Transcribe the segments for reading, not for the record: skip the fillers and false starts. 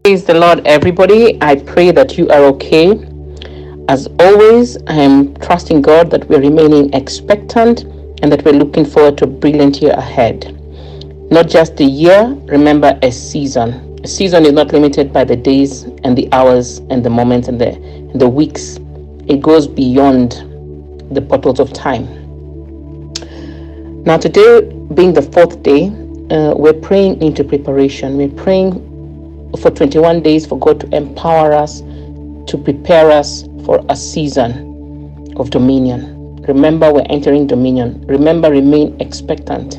Praise the Lord, everybody. I pray that you are okay. As always, I am trusting God that we're remaining expectant and that we're looking forward to a brilliant year ahead. Not just a year, remember a season. A season is not limited by the days and the hours and the moments and the weeks. It goes beyond the portals of time. Now, today being the fourth day, we're praying into preparation. We're praying for 21 days for God to empower us, to prepare us for a season of dominion. Remember, we're entering dominion. Remember, remain expectant,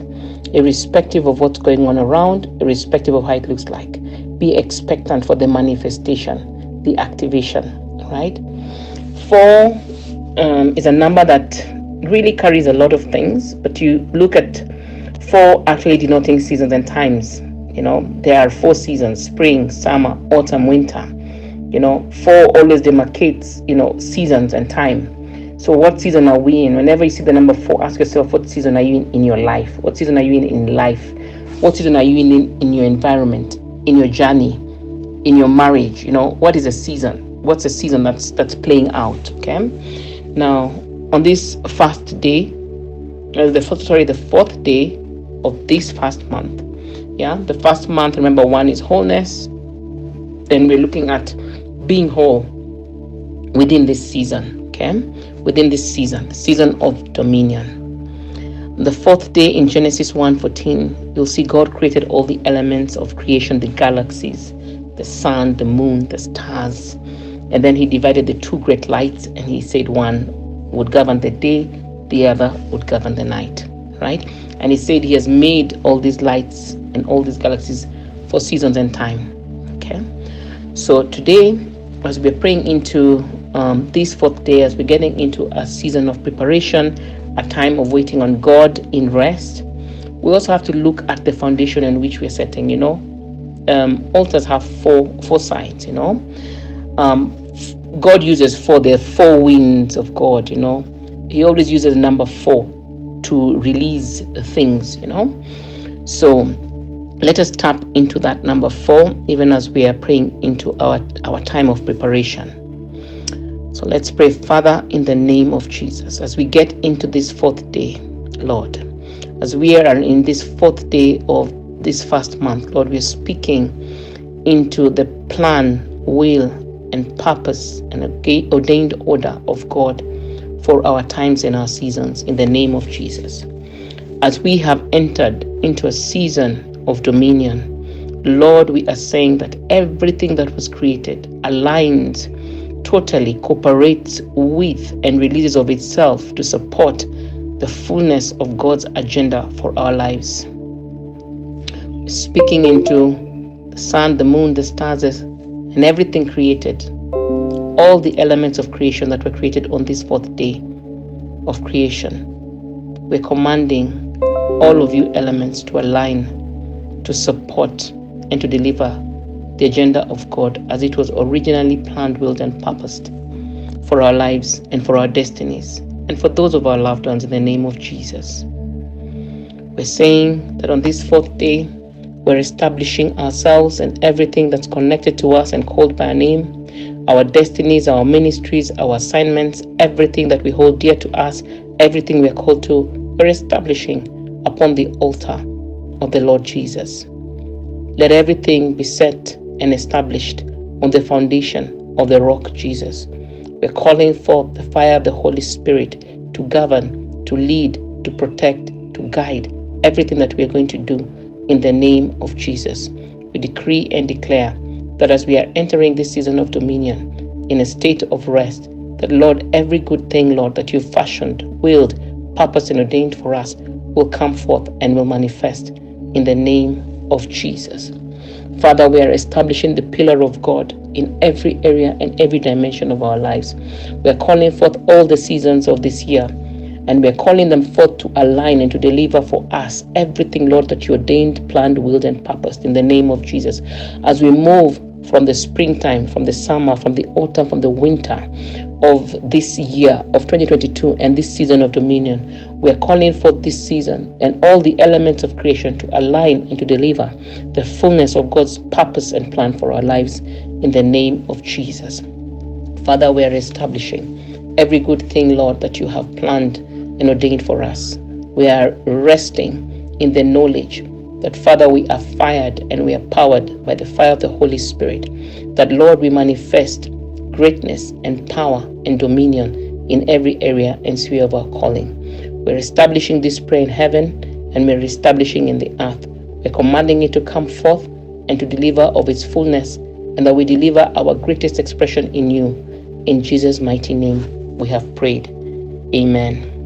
irrespective of what's going on around, irrespective of how it looks like. Be expectant for the manifestation, the activation, right? 4 is a number that really carries a lot of things, but you look at 4 actually denoting seasons and times. There are 4 seasons: spring, summer, autumn, winter. 4 always demarcates, seasons and time. So what season are we in? Whenever you see the number 4, ask yourself, what season are you in your life? What season are you in life? What season are you in your environment, in your journey, in your marriage? What is a season? What's a season that's playing out? Okay. Now, on this fast day, the fourth day of this fast month. The first month, remember, 1 is wholeness. Then we're looking at being whole within this season, okay? Within this season, the season of dominion. The fourth day in Genesis 1:14, you'll see God created all the elements of creation, the galaxies, the sun, the moon, the stars. And then he divided the 2 great lights, and he said one would govern the day, the other would govern the night, right? And he said he has made all these lights and all these galaxies for seasons and time. Okay. So today, as we're praying into this fourth day, as we're getting into a season of preparation, a time of waiting on God in rest, we also have to look at the foundation in which we're setting. Altars have four sides. God uses 4. There are 4 winds of God. He always uses number 4 to release things. So let us tap into that number 4, even as we are praying into our time of preparation. So let's pray. Father, in the name of Jesus, as we get into this 4th day, Lord, as we are in this 4th day of this first month, Lord, we're speaking into the plan, will, and purpose and ordained order of God for our times and our seasons, in the name of Jesus. As we have entered into a season of dominion, Lord, we are saying that everything that was created aligns, totally cooperates with, and releases of itself to support the fullness of God's agenda for our lives. Speaking into the sun, the moon, the stars, and everything created, all the elements of creation that were created on this 4th day of creation. We're commanding all of you elements to align, to support, and to deliver the agenda of God as it was originally planned, willed, and purposed for our lives and for our destinies and for those of our loved ones, in the name of Jesus. We're saying that on this 4th day, we're establishing ourselves and everything that's connected to us and called by our name, our destinies, our ministries, our assignments, everything that we hold dear to us, everything we're called to, we're establishing upon the altar of the Lord Jesus. Let everything be set and established on the foundation of the rock, Jesus. We're calling forth the fire of the Holy Spirit to govern, to lead, to protect, to guide everything that we're going to do in the name of Jesus. We decree and declare that as we are entering this season of dominion in a state of rest, that, Lord, every good thing, Lord, that you've fashioned, willed, purposed, and ordained for us will come forth and will manifest in the name of Jesus. Father, we are establishing the pillar of God in every area and every dimension of our lives. We are calling forth all the seasons of this year, and we are calling them forth to align and to deliver for us everything, Lord, that you ordained, planned, willed, and purposed in the name of Jesus. As we move from the springtime, from the summer, from the autumn, from the winter of this year of 2022 and this season of dominion, we are calling forth this season and all the elements of creation to align and to deliver the fullness of God's purpose and plan for our lives in the name of Jesus. Father, we are establishing every good thing, Lord, that you have planned and ordained for us. We are resting in the knowledge that, Father, we are fired and we are powered by the fire of the Holy Spirit. That, Lord, we manifest greatness and power and dominion in every area and sphere of our calling. We're establishing this prayer in heaven and we're establishing in the earth. We're commanding it to come forth and to deliver of its fullness, and that we deliver our greatest expression in you. In Jesus' mighty name we have prayed. Amen.